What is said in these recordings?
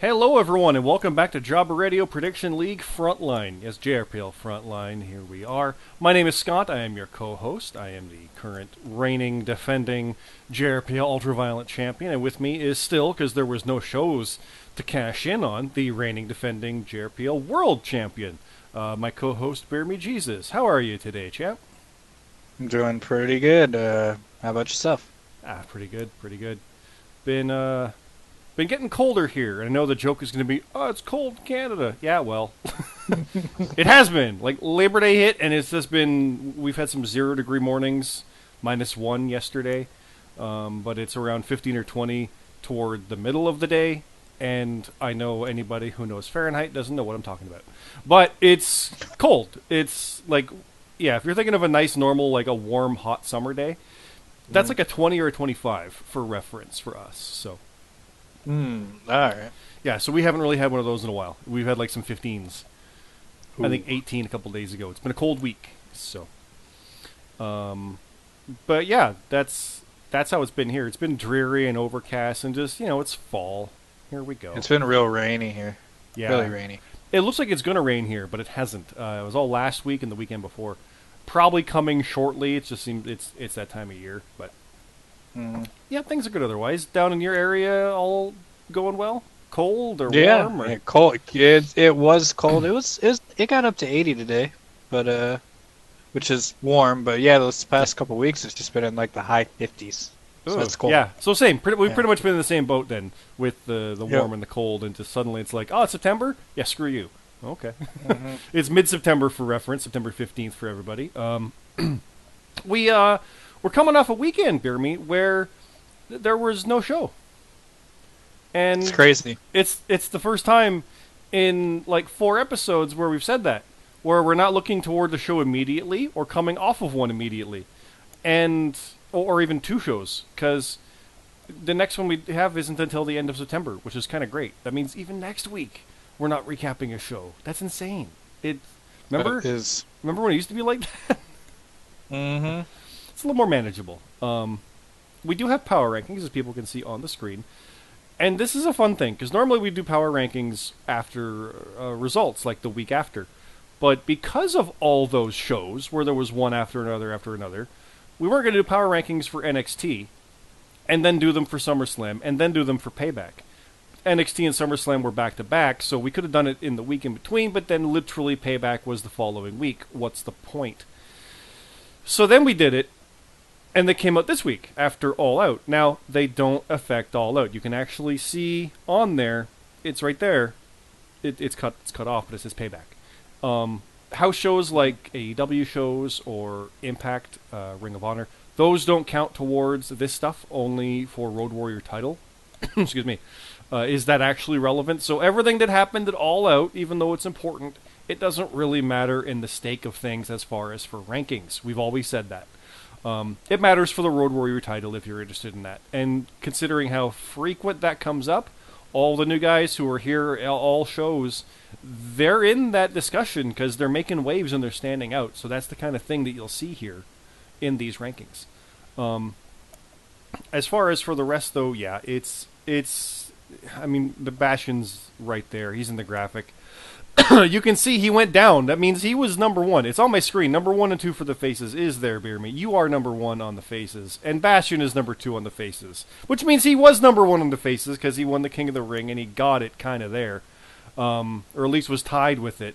Hello, everyone, and welcome back to Jobber Radio Prediction League Frontline. Yes, JRPL Frontline, here we are. My name is Scott, I am your co-host. I am the current reigning, defending JRPL Ultraviolent Champion, and with me is still, because there was no shows to cash in on, the reigning, defending JRPL World Champion, my co-host BeerMeJesus. How are you today, champ? I'm doing pretty good. How about yourself? Pretty good, pretty good. Been getting colder here, and I know the joke is going to be, oh, it's cold in Canada. Yeah, well, it has been. Like, Labor Day hit, and it's just been, we've had some 0-degree mornings, -1 yesterday, but it's around 15 or 20 toward the middle of the day, and I know anybody who knows Fahrenheit doesn't know what I'm talking about. But it's cold. It's like, yeah, if you're thinking of a nice, normal, like a warm, hot summer day, that's like a 20 or a 25 for reference for us, so. Alright. Yeah, so we haven't really had one of those in a while. We've had like some 15s. Ooh. I think 18 a couple days ago. It's been a cold week, so. But yeah, that's how it's been here. It's been dreary and overcast, and just it's fall. Here we go. It's been real rainy here. Yeah, Really rainy. it looks like it's gonna rain here, but it hasn't. It was all last week and the weekend before. Probably coming shortly. It just seems it's that time of year, but. Yeah, things are good otherwise. Down in your area, all going well? Cold or warm? Or? Yeah, cold. It was cold. It got up to 80 today, but which is warm. But yeah, those past couple weeks it's just been in like the high 50s. So that's cold. Yeah, so same. We've pretty much been in the same boat then with the warm Yep. and the cold, and just suddenly it's like, oh, it's September? Yeah, screw you. Okay. It's mid-September for reference, September 15th for everybody. We're coming off a weekend, Beer Meat, where there was no show. And It's crazy. It's the first time in like 4 episodes where we've said that, where we're not looking toward the show immediately or coming off of one immediately, and or even 2 shows, because the next one we have isn't until the end of September, which is kind of great. That means even next week we're not recapping a show. That's insane. Remember It is. remember when it used to be like that? Mm-hmm. It's a little more manageable. We do have power rankings, as people can see on the screen. And this is a fun thing, because normally we do power rankings after results, like the week after. But because of all those shows, where there was one after another, we weren't going to do power rankings for NXT, and then do them for SummerSlam, and then do them for Payback. NXT and SummerSlam were back-to-back, so we could have done it in the week in between, but then literally Payback was the following week. What's the point? So then we did it, and they came out this week after All Out. Now, they don't affect All Out. You can actually see on there, it's right there. It's cut off, but it says Payback. House shows like AEW shows or Impact, Ring of Honor, those don't count towards this stuff, only for Road Warrior title. Excuse me. Is that actually relevant? So everything that happened at All Out, even though it's important, it doesn't really matter in the stake of things as far as for rankings. We've always said that. It matters for the Road Warrior title if you're interested in that. And considering how frequent that comes up, all the new guys who are here at all shows, they're in that discussion because they're making waves and they're standing out. So that's the kind of thing that you'll see here in these rankings. As far as for the rest, though, yeah, it's. I mean, the Bastion's right there. He's in the graphic. You can see he went down. That means he was number 1. It's on my screen. Number 1 and 2 for the faces is there, Beer Me. You are number 1 on the faces, and Bastion is number 2 on the faces, which means he was number 1 on the faces because he won the King of the Ring and he got it kind of there, or at least was tied with it.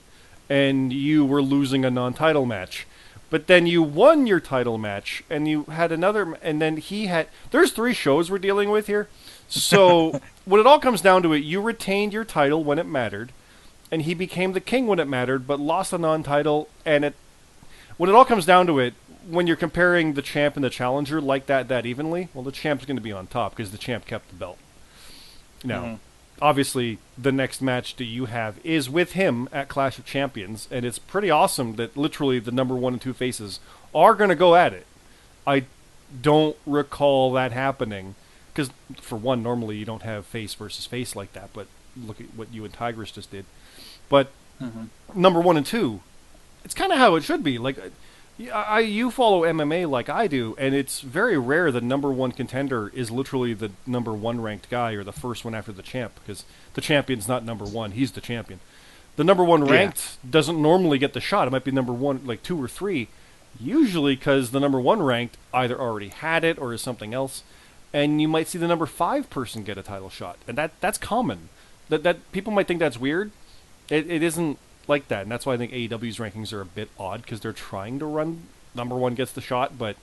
And you were losing a non-title match, but then you won your title match, and you had another, and then he had. There's 3 shows we're dealing with here, so when it all comes down to it, you retained your title when it mattered. And he became the king when it mattered, but lost a non-title. And when it all comes down to it, when you're comparing the champ and the challenger like that evenly, well, the champ's going to be on top because the champ kept the belt. Now, obviously, the next match that you have is with him at Clash of Champions, and it's pretty awesome that literally the number 1 and 2 faces are going to go at it. I don't recall that happening because, for one, normally you don't have face versus face like that, but look at what you and Tigress just did. But number 1 and 2, it's kind of how it should be. Like, Yeah, you follow MMA like I do, and it's very rare the number one contender is literally the number one ranked guy or the first one after the champ, because the champion's not number one; he's the champion. The number one ranked doesn't normally get the shot. It might be number one, like 2 or 3, usually because the number one ranked either already had it or is something else, and you might see the number 5 person get a title shot, and that's common. That people might think that's weird. It isn't like that, and that's why I think AEW's rankings are a bit odd, because they're trying to run number one gets the shot, but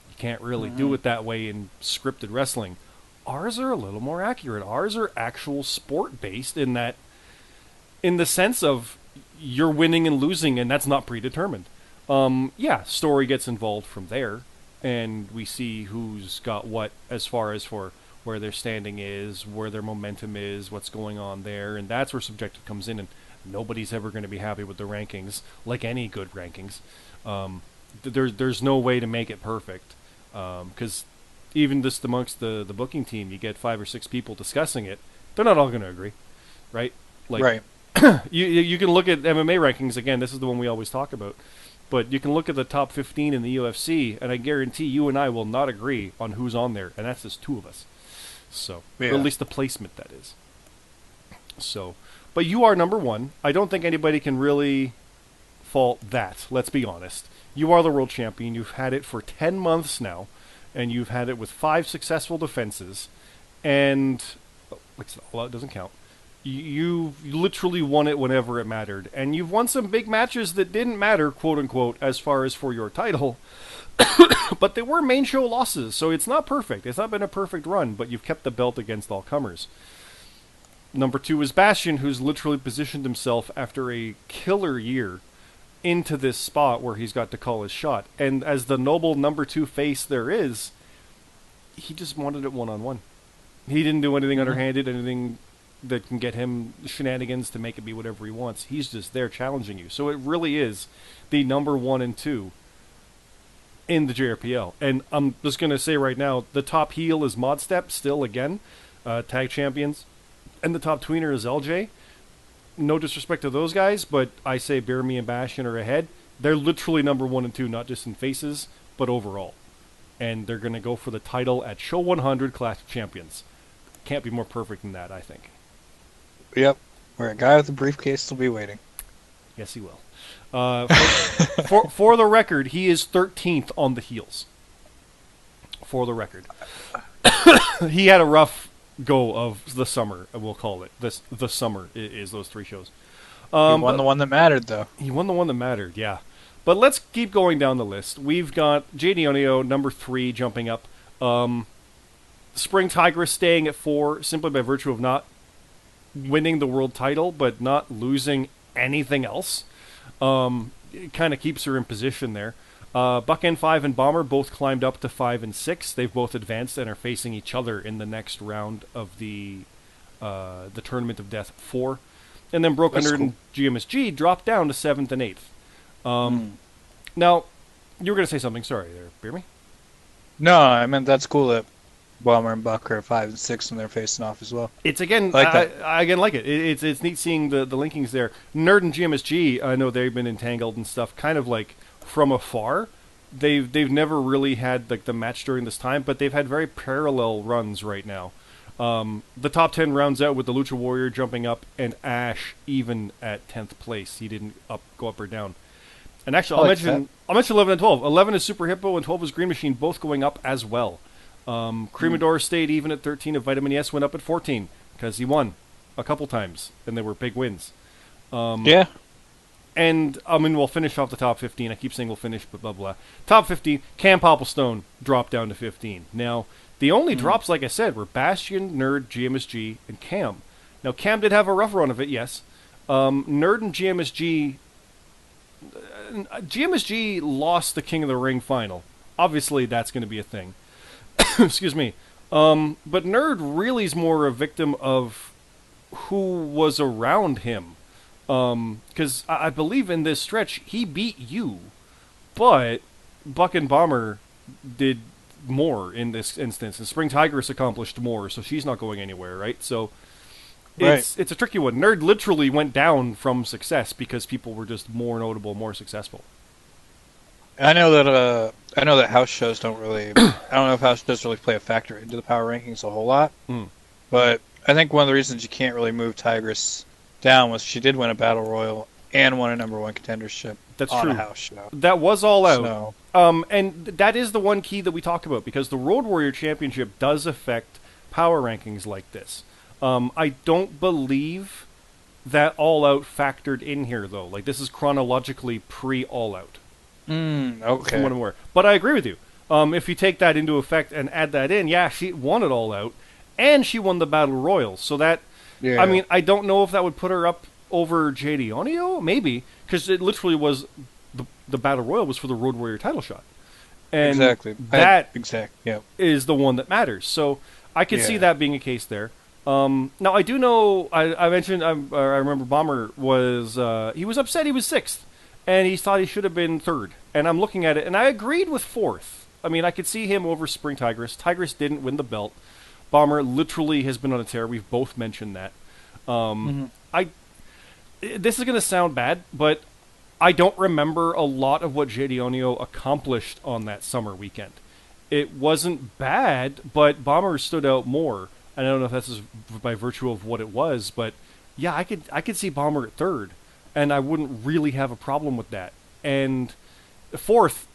you can't really do it that way in scripted wrestling. Ours are a little more accurate. Ours are actual sport based in that, in the sense of you're winning and losing, and that's not predetermined. Yeah, story gets involved from there, and we see who's got what as far as for where their standing is, where their momentum is, what's going on there, and that's where subjective comes in, and nobody's ever going to be happy with the rankings, like any good rankings. There's no way to make it perfect, because even just amongst the booking team, you get 5 or 6 people discussing it. They're not all going to agree, right? Like, Right. you can look at MMA rankings, again, this is the one we always talk about, but you can look at the top 15 in the UFC, and I guarantee you and I will not agree on who's on there, and that's just 2 of us. So, or at least the placement, that is. So, but you are number one. I don't think anybody can really fault that, let's be honest. You are the world champion. You've had it for 10 months now, and you've had it with 5 successful defenses, and well, it doesn't count. You literally won it whenever it mattered, and you've won some big matches that didn't matter, quote unquote, as far as for your title, but they were main show losses, so it's not perfect. It's not been a perfect run, but you've kept the belt against all comers. Number 2 is Bastion, who's literally positioned himself after a killer year into this spot where he's got to call his shot, and as the noble number 2 face there is, he just wanted it one-on-one. He didn't do anything underhanded, anything that can get him shenanigans to make it be whatever he wants. He's just there challenging you. So it really is the number 1 and 2 in the JRPL. And I'm just going to say right now, the top heel is Modstep, still again, tag champions. And the top tweener is LJ. No disrespect to those guys, but I say BeerMe and Bastion are ahead. They're literally number 1 and 2, not just in faces, but overall. And they're going to go for the title at Show 100 Clash of Champions. Can't be more perfect than that, I think. Yep. Where a guy with a briefcase will be waiting. Yes, he will. For the record, he is 13th on the heels. For the record. He had a rough go of the summer, we'll call it. The summer is those 3 shows. He won the one that mattered, though. He won the one that mattered, yeah. But let's keep going down the list. We've got JD Onio, number 3, jumping up. Spring Tigress staying at 4, simply by virtue of not winning the world title, but not losing anything else. It kind of keeps her in position there. Buck N5 and Bomber both climbed up to 5 and 6. They've both advanced and are facing each other in the next round of the Tournament of Death 4. And then Broken Nerd and GMSG dropped down to 7th and 8th. Now, you were going to say something. Sorry there, BeerMe. No, I meant that's cool that Bomber and Buck are 5 and 6 and they're facing off as well. It's again, I again like it. It's neat seeing the linkings there. Nerd and GMSG, I know they've been entangled and stuff, kind of like from afar. They've never really had like the match during this time, but they've had very parallel runs right now. The top 10 rounds out with the Lucha Warrior jumping up and Ash even at 10th place. He didn't go up or down. And actually, I'll mention 11 and 12. 11 is Super Hippo and 12 is Green Machine, both going up as well. Cremador stayed even at 13, and Vitamin S went up at 14 because he won a couple times, and they were big wins. Yeah. And, I mean, we'll finish off the top 15. I keep saying we'll finish, but blah, blah. Top 15, Cam Popplestone dropped down to 15. Now, the only drops, like I said, were Bastion, Nerd, GMSG, and Cam. Now, Cam did have a rough run of it, yes. Nerd and GMSG... GMSG lost the King of the Ring final. Obviously, that's going to be a thing. Excuse me. But Nerd really is more a victim of who was around him. Because I believe in this stretch, he beat you. But Buck and Bomber did more in this instance. And Spring Tigress accomplished more, so she's not going anywhere, right? So it's a tricky one. Nerd literally went down from success because people were just more notable, more successful. I know that house shows don't really. I don't know if house shows really play a factor into the power rankings a whole lot. Mm. But I think one of the reasons you can't really move Tigress down was she did win a battle royal and won a #1 contendership That's on true. a house show. That was all out. So, And that is the one key that we talk about, because the Road Warrior Championship does affect power rankings like this. I don't believe that All Out factored in here, though. Like, this is chronologically pre-All Out. okay. From what I'm aware. But I agree with you. If you take that into effect and add that in, yeah, she won it All Out, and she won the Battle Royal. So that, Yeah. I mean, I don't know if that would put her up over JD Onio, maybe, because it literally was the Battle Royal was for the Road Warrior title shot, and Exactly. that Yeah. is the one that matters. So I could see Yeah. that being a case there. Now I do know I mentioned I remember Bomber was he was upset he was 6th, and he thought he should have been 3rd. And I'm looking at it, and I agreed with 4th. I mean, I could see him over Spring Tigress. Tigress didn't win the belt. Bomber literally has been on a tear. We've both mentioned that. This is going to sound bad, but I don't remember a lot of what JD Onio accomplished on that summer weekend. It wasn't bad, but Bomber stood out more. I don't know if that's by virtue of what it was, but yeah, I could see Bomber at 3rd, and I wouldn't really have a problem with that. And 4th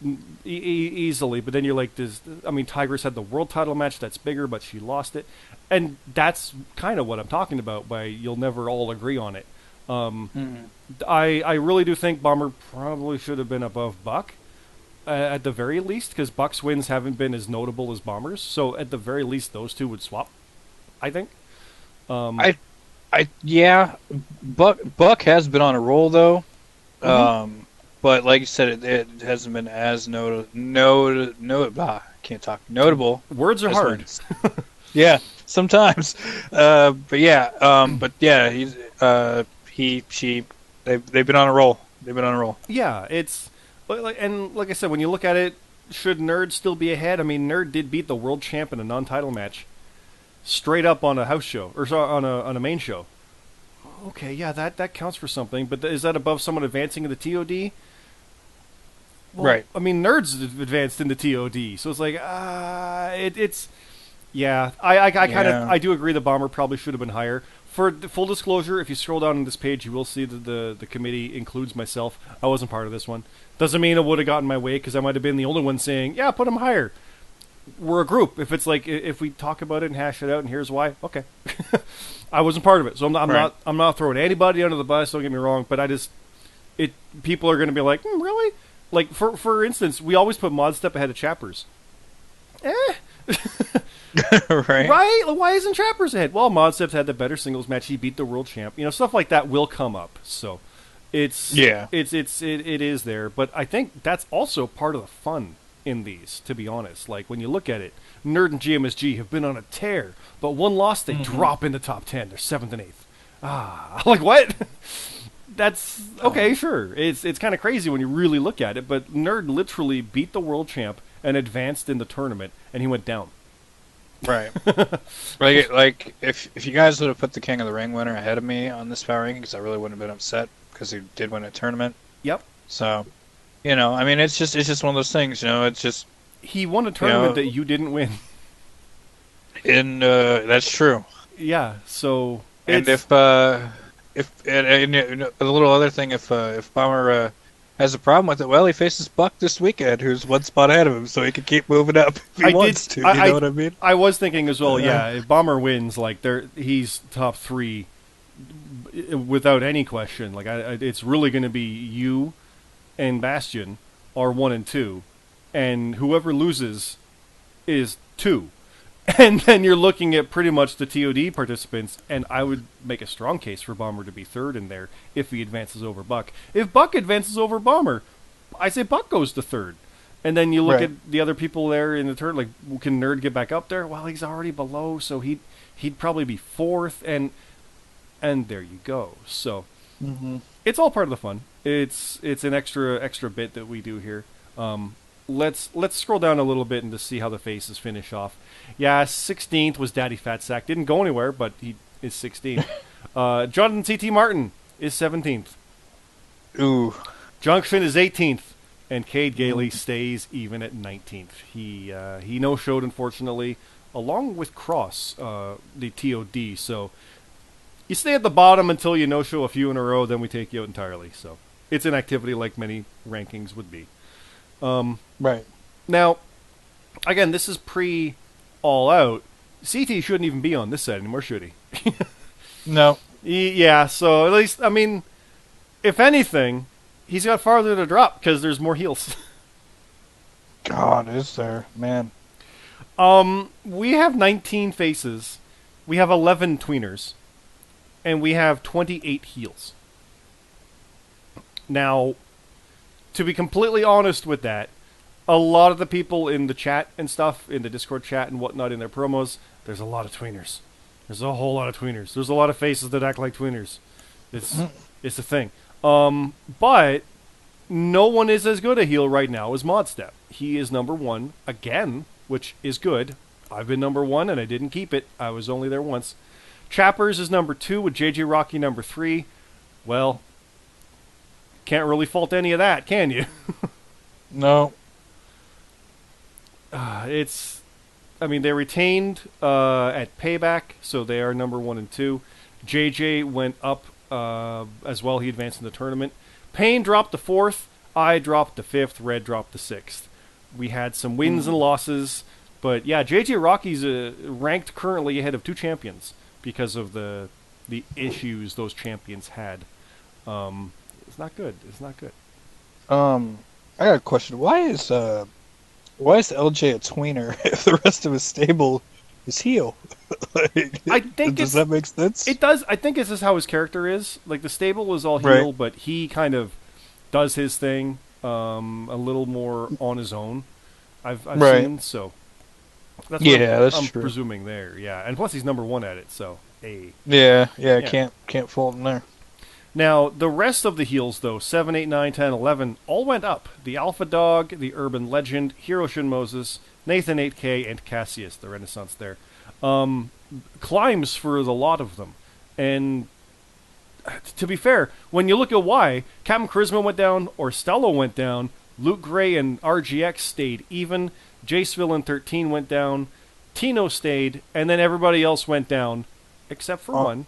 easily, but then you're like, Tigress had the world title match that's bigger, but she lost it, and that's kind of what I'm talking about. By you'll never all agree on it. I really do think Bomber probably should have been above Buck, at the very least, because Buck's wins haven't been as notable as Bomber's. So at the very least, those two would swap, I think. Yeah, Buck has been on a roll though, but like you said, it hasn't been as can't talk notable. Words are hard. Yeah, sometimes. But yeah, he's they've been on a roll. They've been on a roll. Yeah, it's like I said, when you look at it, should Nerd still be ahead? I mean, Nerd did beat the world champ in a non-title match, straight up on a house show or on a main show. Okay, yeah, that counts for something. But is that above someone advancing in the TOD? Well, Right. I mean, Nerd's advanced in the TOD, so it's like it's. Yeah, I do agree the Bomber probably should have been higher. For full disclosure, if you scroll down on this page, you will see that the committee includes myself. I wasn't part of this one. Doesn't mean it would have gotten my way, because I might have been the only one saying, yeah, put him higher. We're a group. If it's like, if we talk about it and hash it out and here's why, okay. I wasn't part of it, so I'm not throwing anybody under the bus, don't get me wrong, but people are going to be like, really? Like, for instance, we always put Mod Step ahead of Chappers. Right. Right? Why isn't Trappers ahead? Well, Modstep's had the better singles match. He beat the world champ. Stuff like that will come up. So it is there. But I think that's also part of the fun in these, to be honest. Like, when you look at it, Nerd and GMSG have been on a tear, but one loss, they drop in the top 10. They're 7th and 8th. Like, what? That's okay, sure. It's kind of crazy when you really look at it, but Nerd literally beat the world champ and advanced in the tournament, and he went down. Right. like if you guys would have put the King of the Ring winner ahead of me on this power rankings, I really wouldn't have been upset, because he did win a tournament. Yep. So, I mean, it's just one of those things. It's just he won a tournament that you didn't win. And that's true. Yeah. So and if a little other thing, if Bomber has a problem with it, well, he faces Buck this weekend, who's one spot ahead of him, so he can keep moving up if he wants to. You know what I mean? I was thinking as well, yeah, if Bomber wins, like, he's top 3 without any question. Like, it's really going to be you and Bastion are 1 and 2, and whoever loses is 2. And then you're looking at pretty much the TOD participants, and I would make a strong case for Bomber to be 3rd in there if he advances over Buck. If Buck advances over Bomber, I say Buck goes to 3rd. And then you look at the other people there in the turn, like, can Nerd get back up there? Well, he's already below, so he'd probably be 4th, and there you go. So it's all part of the fun. It's an extra bit that we do here. Let's scroll down a little bit and to see how the faces finish off. Yeah, 16th was Daddy Fat Sack. Didn't go anywhere, but he is 16th. Jonathan CT Martin is 17th. Ooh. Junction is 18th. and Cade Gailey stays even at 19th. He no-showed, unfortunately, along with Cross, the TOD. So you stay at the bottom until you no-show a few in a row, then we take you out entirely. So it's an activity like many rankings would be. Right. Now, again, this is pre-All Out. CT shouldn't even be on this set anymore, should he? No. Yeah, so at least, I mean, if anything, he's got farther to drop because there's more heals. God, is there? Man. We have 19 faces. We have 11 tweeners. And we have 28 heals. Now, to be completely honest with that, a lot of the people in the chat and stuff, in the Discord chat and whatnot, in their promos, there's a lot of tweeners. There's a whole lot of tweeners. There's a lot of faces that act like tweeners. It's a thing. But no one is as good a heel right now as Modstep. He is number 1 again, which is good. I've been number 1 and I didn't keep it. I was only there once. Chappers is number 2 with JJ Rocky number 3. Well, can't really fault any of that, can you? No. They retained at Payback, so they are number 1 and 2. JJ went up as well. He advanced in the tournament. Payne dropped the 4th. I dropped the 5th. Red dropped the 6th. We had some wins and losses, but yeah, JJ Rocky's ranked currently ahead of 2 champions because of the issues those champions had. It's not good. It's not good. I got a question. Why is LJ a tweener if the rest of his stable is heel? I think does that make sense? It does. I think this is how his character is. Like, the stable is all heel, but he kind of does his thing a little more on his own. I've seen, so that's what I'm true. presuming there. Yeah, and plus he's number 1 at it, so yeah. Can't fault him there. Now, the rest of the heels, though, 7, 8, 9, 10, 11, all went up. The Alpha Dog, the Urban Legend, Hiroshin Moses, Nathan 8K, and Cassius, the Renaissance there. Climbs for the lot of them. And to be fair, when you look at why, Captain Charisma went down, Orstello went down, Luke Gray and RGX stayed even, Jace Villain 13 went down, Tino stayed, and then everybody else went down, except for one.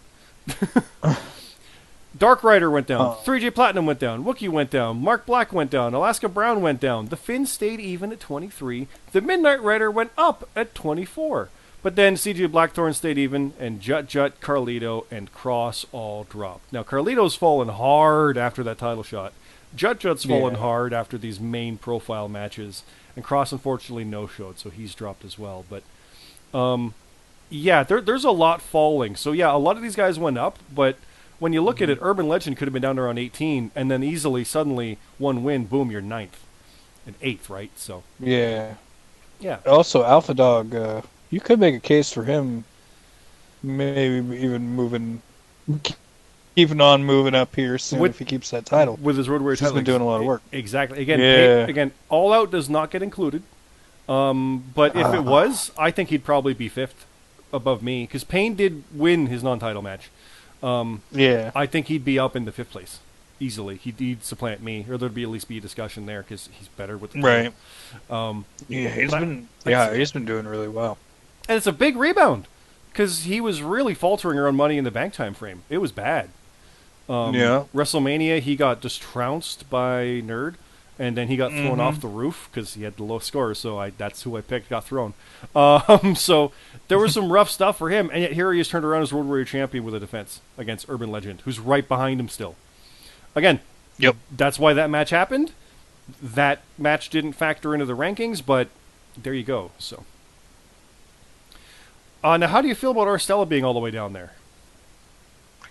Dark Rider went down, 3J Platinum went down, Wookiee went down, Mark Black went down, Alaska Brown went down, the Finn stayed even at 23, the Midnight Rider went up at 24. But then CJ Blackthorn stayed even, and Jut, Carlito, and Cross all dropped. Now, Carlito's fallen hard after that title shot. Jut's fallen hard after these main profile matches, and Cross unfortunately no-showed, so he's dropped as well. But, there's a lot falling. So, yeah, a lot of these guys went up, but when you look at it, Urban Legend could have been down to around 18, and then easily, suddenly, 1 win, boom, you're 9th. And 8th, right? So Yeah. Also, Alpha Dog, you could make a case for him maybe even keeping on moving up here soon if he keeps that title. With his Road Warrior title. He's been doing a lot of work. Exactly. Again, All Out does not get included. But if it was, I think he'd probably be 5th above me, because Payne did win his non-title match. I think he'd be up in the 5th place easily. He'd supplant me, or there'd at least be a discussion there because he's better with the title. He's been doing really well, and it's a big rebound because he was really faltering around Money in the Bank time frame. It was bad. WrestleMania, he got just trounced by Nerd, and then he got thrown off the roof because he had the low score. So that's who I picked. Got thrown. So there was some rough stuff for him, and yet here he is turned around as Road Warrior champion with a defense against Urban Legend, who's right behind him still. Again, that's why that match happened. That match didn't factor into the rankings, but there you go. So, now how do you feel about Orstello being all the way down there?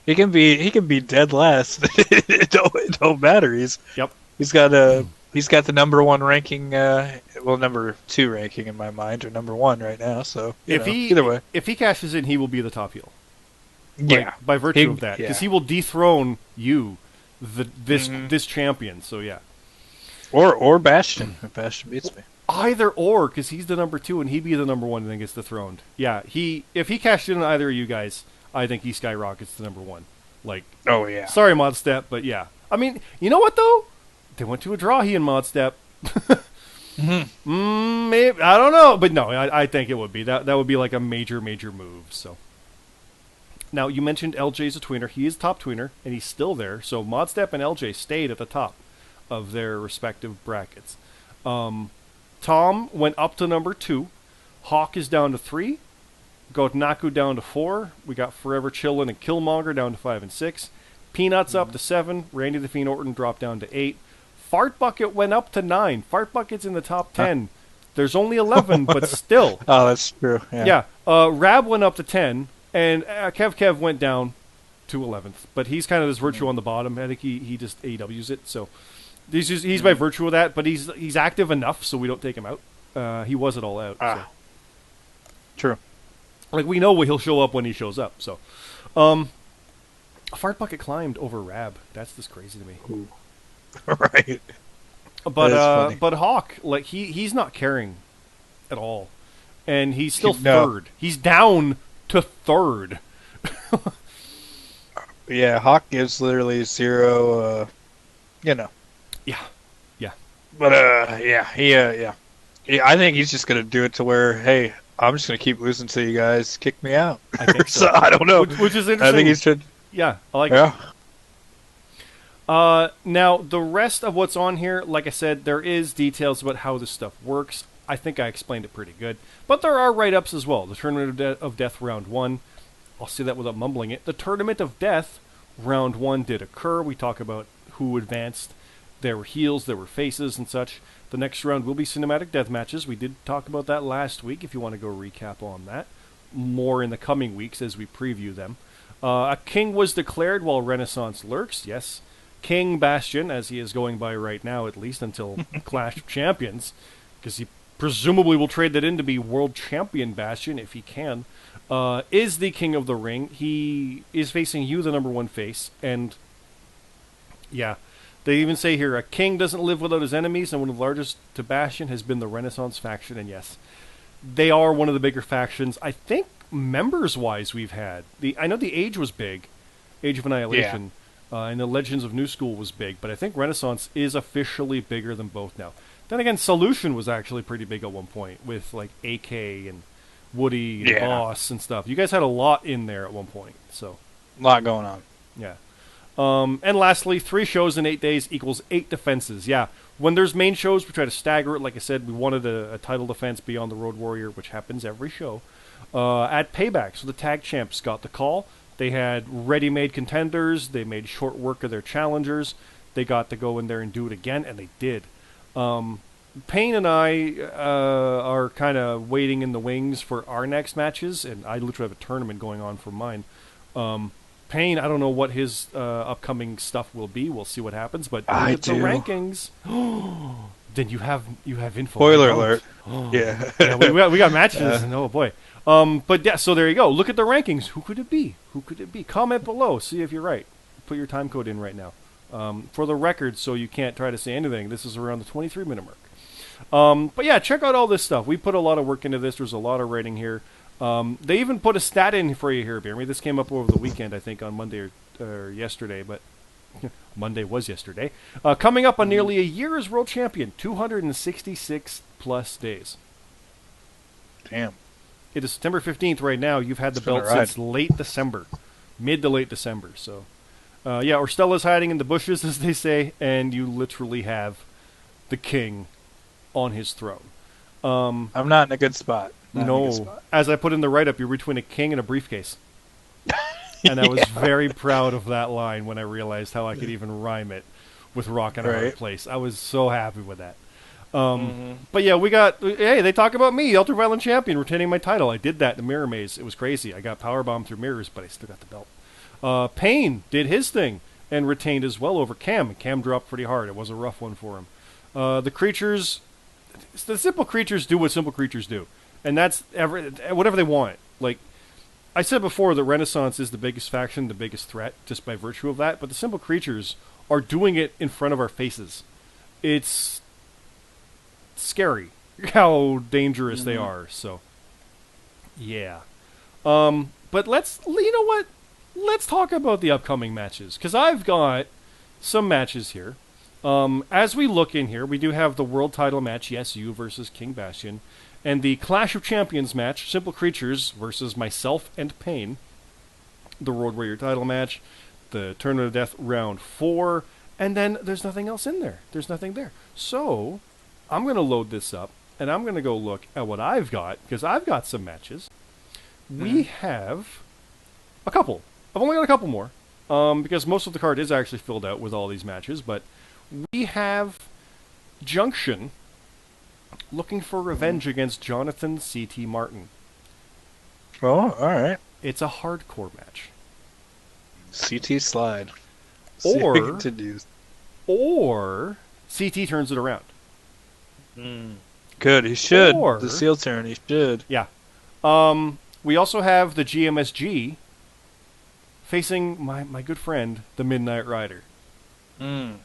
He can be dead last. it don't matter. He's got the number 1 ranking. Number 2 ranking in my mind, or number 1 right now. So either way, if he cashes in, he will be the top heel. By virtue of that, because he will dethrone you. This champion, so yeah. Or Bastion, if Bastion beats me. Either or, because he's the number 2 and he'd be the number 1 and then gets dethroned. Yeah, if he cashed in on either of you guys, I think he skyrockets to number 1. Sorry, Modstep, but yeah. I mean, you know what though? They went to a draw, he and Modstep. Maybe, I don't know, but no, I think it would be that would be like a major move. So now you mentioned LJ's a tweener. He is top tweener, and he's still there. So Modstep and LJ stayed at the top of their respective brackets. Tom went up to number 2. Hawk is down to 3. Gotnaku down to 4. We got Forever Chillin' and Killmonger down to 5 and 6. Peanuts up to 7. Randy the Fiend Orton dropped down to 8. Fart Bucket went up to 9. Fart Bucket's in the top 10. There's only 11, but still. Oh, that's true. Yeah. Rab went up to 10, and Kev went down to 11th. But he's kind of this virtue on the bottom. I think he just AWs it. So he's by virtue of that, but he's active enough, so we don't take him out. He was it all out. So. True. Like, we know he'll show up when he shows up. So, Fart Bucket climbed over Rab. That's just crazy to me. Ooh. Right. But Hawk, like, he's not caring at all, and he's still third. He's down to 3rd. Yeah, Hawk is literally 0. Yeah. But yeah. I think he's just gonna do it to where, hey, I'm just gonna keep losing to you guys. Kick me out. I think so. I don't know. Which is interesting. I think he's trying. Yeah, I like it. Now, the rest of what's on here, like I said, there is details about how this stuff works. I think I explained it pretty good. But there are write-ups as well. The Tournament of Death Round 1. I'll say that without mumbling it. The Tournament of Death Round 1 did occur. We talk about who advanced. There were heels, there were faces, and such. The next round will be cinematic death matches. We did talk about that last week, if you want to go recap on that. More in the coming weeks as we preview them. A king was declared while Renaissance lurks, yes. King Bastion, as he is going by right now, at least until Clash of Champions, because he presumably will trade that in to be World Champion Bastion if he can, is the king of the ring. He is facing you, the number 1 face, and yeah, they even say here, a king doesn't live without his enemies, and one of the largest to Bastion has been the Renaissance faction, and yes, they are one of the bigger factions. I think members-wise we've had, I know the Age was big, Age of Annihilation, and the Legends of New School was big, but I think Renaissance is officially bigger than both now. Then again, Solution was actually pretty big at one point, with like AK and Woody and Boss and stuff. You guys had a lot in there at one point, so. A lot going on. Yeah. And lastly, 3 shows in 8 days equals 8 defenses. Yeah, when there's main shows, we try to stagger it. Like I said, we wanted a title defense beyond the Road Warrior, which happens every show. At Payback, so the tag champs got the call. They had ready-made contenders. They made short work of their challengers. They got to go in there and do it again, and they did. Payne and I are kind of waiting in the wings for our next matches, and I literally have a tournament going on for mine. Payne, I don't know what his upcoming stuff will be. We'll see what happens. But I look at the rankings. Then you have info. Spoiler alert. Yeah, we got matches. Oh boy. But yeah, so there you go. Look at the rankings. Who could it be? Who could it be? Comment below. See if you're right. Put your time code in right now. For the record, so you can't try to say anything. This is around the 23-minute mark. But yeah, check out all this stuff. We put a lot of work into this. There's a lot of writing here. They even put a stat in for you here, BeerMe. This came up over the weekend, I think, on Monday or yesterday, but Monday was yesterday. Coming up on nearly a year as world champion, 266 plus days. Damn. It is September 15th right now. You've had the belt since late December, mid to late December. So, yeah, Orstella's hiding in the bushes, as they say, and you literally have the king on his throne. I'm not in a good spot. As I put in the write-up, you're between a king and a briefcase. And I was very proud of that line when I realized how I could even rhyme it with rock in a hard place. I was so happy with that. But yeah, they talk about me, Ultra Violent Champion, retaining my title. I did that in the Mirror Maze. It was crazy. I got powerbombed through mirrors, but I still got the belt. Payne did his thing and retained as well over Cam. Cam dropped pretty hard. It was a rough one for him. The simple creatures do what simple creatures do. And that's whatever they want. Like, I said before that Renaissance is the biggest faction, the biggest threat, just by virtue of that. But the simple creatures are doing it in front of our faces. It's scary how dangerous they are. So, yeah. But you know what? Let's talk about the upcoming matches. Because I've got some matches here. As we look in here, we do have the world title match, yes, you versus King Bastion, and the Clash of Champions match, Simple Creatures versus myself and Pain, the Road Warrior title match, the Tournament of Death round 4, and then there's nothing else in there. There's nothing there. So, I'm going to load this up, and I'm going to go look at what I've got, because I've got some matches. We have a couple. I've only got a couple more, because most of the card is actually filled out with all these matches, but we have Junction looking for revenge against Jonathan C.T. Martin. Oh, alright. It's a hardcore match. CT slide. Or CT turns it around. Good, he should. Or, the seal turn, he should. Yeah. We also have the GMSG facing my good friend, the Midnight Rider. I'm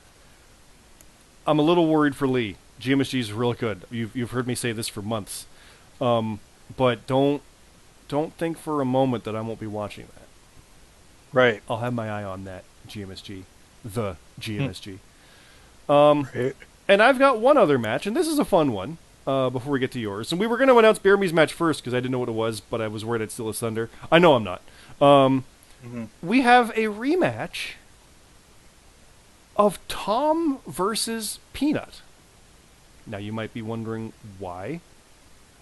a little worried for Lee. GMSG is real good. You've heard me say this for months. But don't think for a moment that I won't be watching that. Right. I'll have my eye on that GMSG. The GMSG. Right. And I've got one other match, and this is a fun one, before we get to yours. And we were going to announce BeerMe's match first, because I didn't know what it was, but I was worried I'd steal his thunder. I know I'm not. We have a rematch of Tom versus Peanut. Now, you might be wondering, why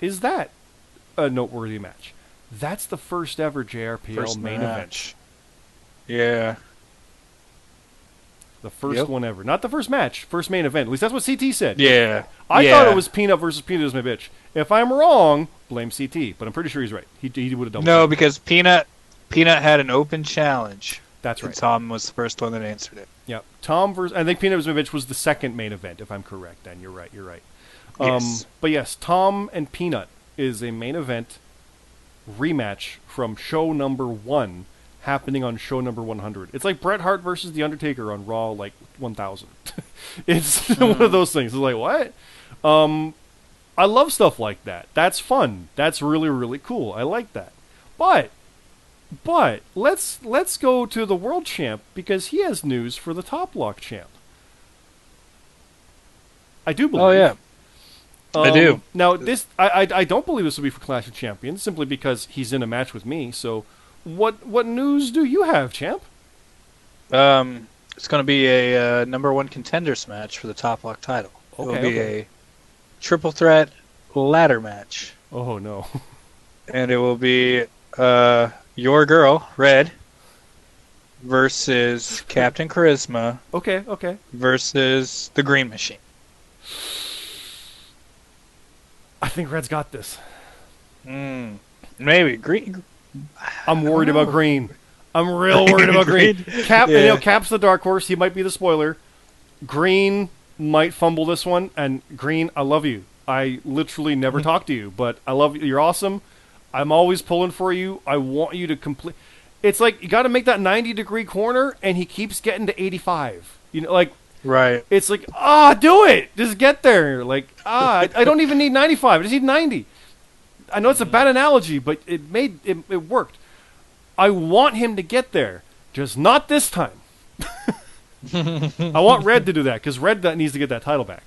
is that a noteworthy match? That's the first ever JRPL main event. Yeah. The first one ever. Not the first match, first main event. At least that's what CT said. Yeah. I thought it was Peanut versus Peanut is my bitch. If I'm wrong, blame CT. But I'm pretty sure he's right. He would have done No, because Peanut had an open challenge. That's right. And Tom was the first one that answered it. Yeah. Tom versus... I think Peanut versus my bitch was the second main event, if I'm correct. Then you're right. Yes. But yes, Tom and Peanut is a main event rematch from show number 1 happening on show number 100. It's like Bret Hart versus The Undertaker on Raw, like, 1000. It's one of those things. It's like, what? I love stuff like that. That's fun. That's really, really cool. I like that. But let's go to the world champ, because he has news for the Top Lock champ. I do believe. Oh, yeah. I do. Now, this I don't believe this will be for Clash of Champions, simply because he's in a match with me, so... What news do you have, champ? It's going to be a number 1 contenders match for the Top Lock title. It will be a triple threat ladder match. Oh, no. And it will be your girl, Red, versus Captain Charisma. Okay. Versus the Green Machine. I think Red's got this. Maybe. Green... I'm worried about Green. I'm real worried about Green. Cap's the dark horse. He might be the spoiler. Green might fumble this one. And Green, I love you. I literally never talk to you, but I love you. You're awesome. I'm always pulling for you. I want you to complete. It's like you got to make that 90-degree corner, and he keeps getting to 85. You know, like right. It's like do it. Just get there. Like I don't even need 95. I just need 90. I know it's a bad analogy, but it worked. I want him to get there, just not this time. I want Red to do that, because Red needs to get that title back.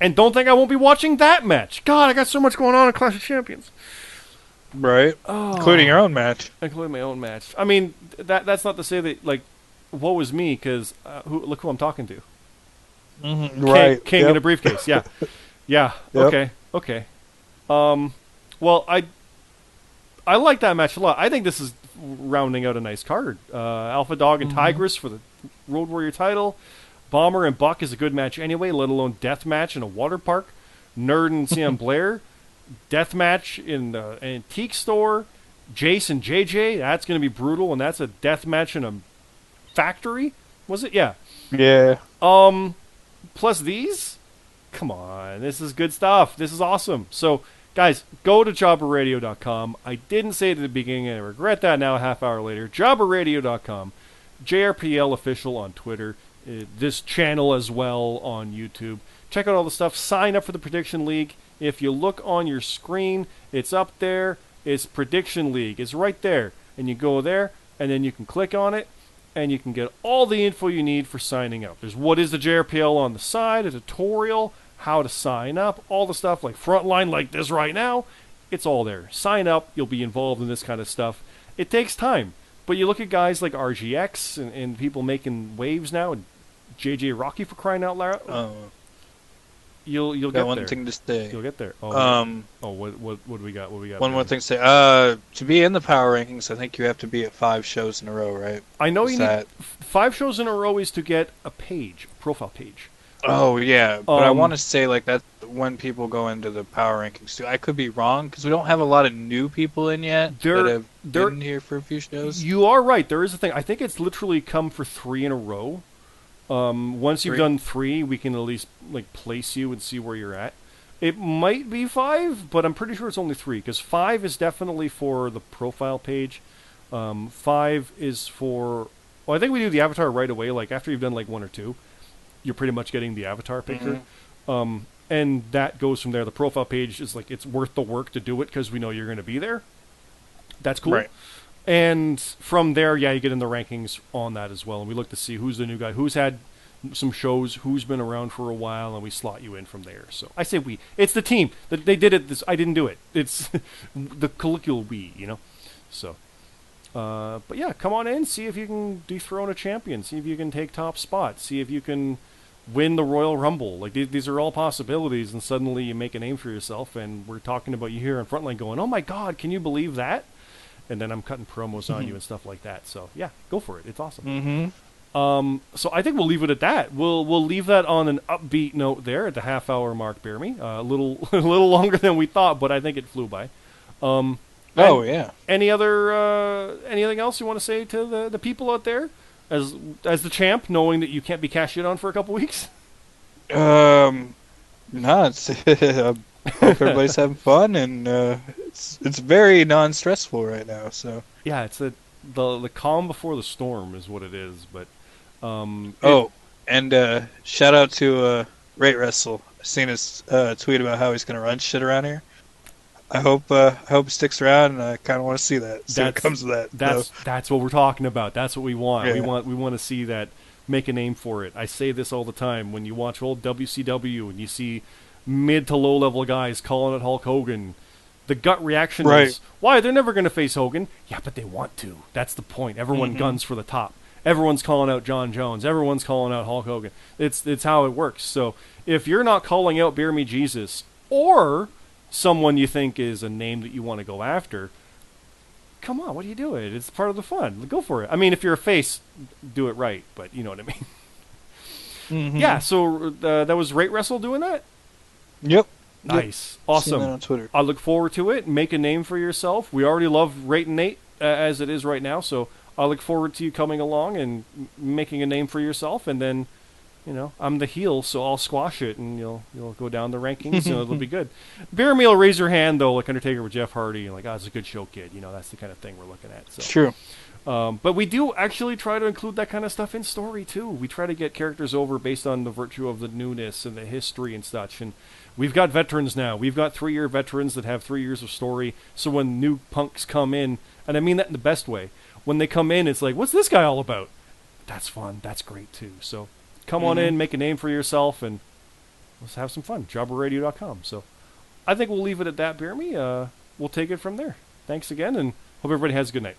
And don't think I won't be watching that match. God, I got so much going on in Clash of Champions. Right. Including your own match. Including my own match. I mean, that's not to say that, like, woe is me, because look who I'm talking to. Right. King in a briefcase, yeah. Yeah, Yep. Okay. Well, I like that match a lot. I think this is rounding out a nice card. Alpha Dog and Tigress for the Road Warrior title. Bomber and Buck is a good match anyway, let alone death match in a water park. Nerd and Sam Blair, death match in the antique store. Jace and JJ, that's going to be brutal, and that's a death match in a factory. Was it? Yeah. Yeah. Plus these. Come on, this is good stuff. This is awesome. So, guys, go to jobberradio.com. I didn't say it at the beginning, and I regret that now a half hour later. Jobberradio.com. JRPL official on Twitter. This channel as well on YouTube. Check out all the stuff. Sign up for the Prediction League. If you look on your screen, it's up there. It's Prediction League. It's right there. And you go there, and then you can click on it. and you can get all the info you need for signing up. There's what is the JRPL on the side, a tutorial, how to sign up, all the stuff like Frontline like this right now. It's all there. Sign up, you'll be involved in this kind of stuff. It takes time, but you look at guys like RGX and people making waves now, and JJ Rocky for crying out loud. You'll get there. One thing to say. You'll get there. What do we got? What do we got? One more thing to say. To be in the power rankings, I think you have to be at 5 shows in a row, right? I know you need 5 shows in a row is to get a page, a profile page. Oh yeah, but I want to say like that when people go into the power rankings too. I could be wrong because we don't have a lot of new people in yet that have been here for a few shows. You are right. There is a thing. I think it's literally come for 3 in a row. Once you've done 3, we can at least like place you and see where you're at. It might be 5, but I'm pretty sure it's only 3 because 5 is definitely for the profile page. 5 is for. Well, I think we do the avatar right away. Like after you've done like 1 or 2, you're pretty much getting the avatar picture. And that goes from there. The profile page is like it's worth the work to do it because we know you're going to be there. That's cool. Right. And from there, yeah, you get in the rankings on that as well. And we look to see who's the new guy, who's had some shows, who's been around for a while, and we slot you in from there. So I say we. It's the team. They did it. I didn't do it. It's the colloquial we, you know. So, but yeah, come on in. See if you can dethrone a champion. See if you can take top spot. See if you can win the Royal Rumble. Like these are all possibilities, and suddenly you make a name for yourself. And we're talking about you here on Frontline going, oh my God, can you believe that? And then I'm cutting promos on you and stuff like that. So yeah, go for it. It's awesome. So I think we'll leave it at that. We'll leave that on an upbeat note there at the half-hour mark. Bear me a little longer than we thought, but I think it flew by. Yeah. Anything else you want to say to the people out there as the champ, knowing that you can't be cashed in on for a couple weeks? No, it's hope everybody's having fun, and it's very non-stressful right now. So yeah, it's the calm before the storm is what it is. But shout out to Rate Wrestle. I seen his tweet about how he's going to run shit around here. I hope it sticks around, and I kind of want to see that. See what comes of that. That's what we're talking about. That's what we want. Yeah. We want to see that. Make a name for it. I say this all the time. When you watch old WCW and you see mid to low level guys calling it Hulk Hogan, the gut reaction is, why? They're never going to face Hogan. Yeah, but they want to. That's the point. Everyone guns for the top. Everyone's calling out John Jones. Everyone's calling out Hulk Hogan. It's how it works. So if you're not calling out BeerMeJesus or someone you think is a name that you want to go after, come on, what are you doing? It's part of the fun. Go for it. I mean, if you're a face, do it right, but you know what I mean. Yeah, so that was Rate Wrestle doing that? Yep. Nice. Yep. Awesome. Seen that on Twitter. I look forward to it. Make a name for yourself. We already love Rate and Nate as it is right now, so I look forward to you coming along and making a name for yourself, and then, you know, I'm the heel, so I'll squash it, and you'll go down the rankings, and it'll be good. Beer Meal, raise your hand, though, like Undertaker with Jeff Hardy, and like, it's a good show, kid. You know, that's the kind of thing we're looking at. So. It's true. But we do actually try to include that kind of stuff in story, too. We try to get characters over based on the virtue of the newness and the history and such, and we've got veterans now. We've got 3-year veterans that have 3 years of story, so when new punks come in, and I mean that in the best way, when they come in, it's like, what's this guy all about? That's fun. That's great, too. So come on in, make a name for yourself, and let's have some fun. JobberRadio.com. So I think we'll leave it at that, Beer Me. We'll take it from there. Thanks again, and hope everybody has a good night.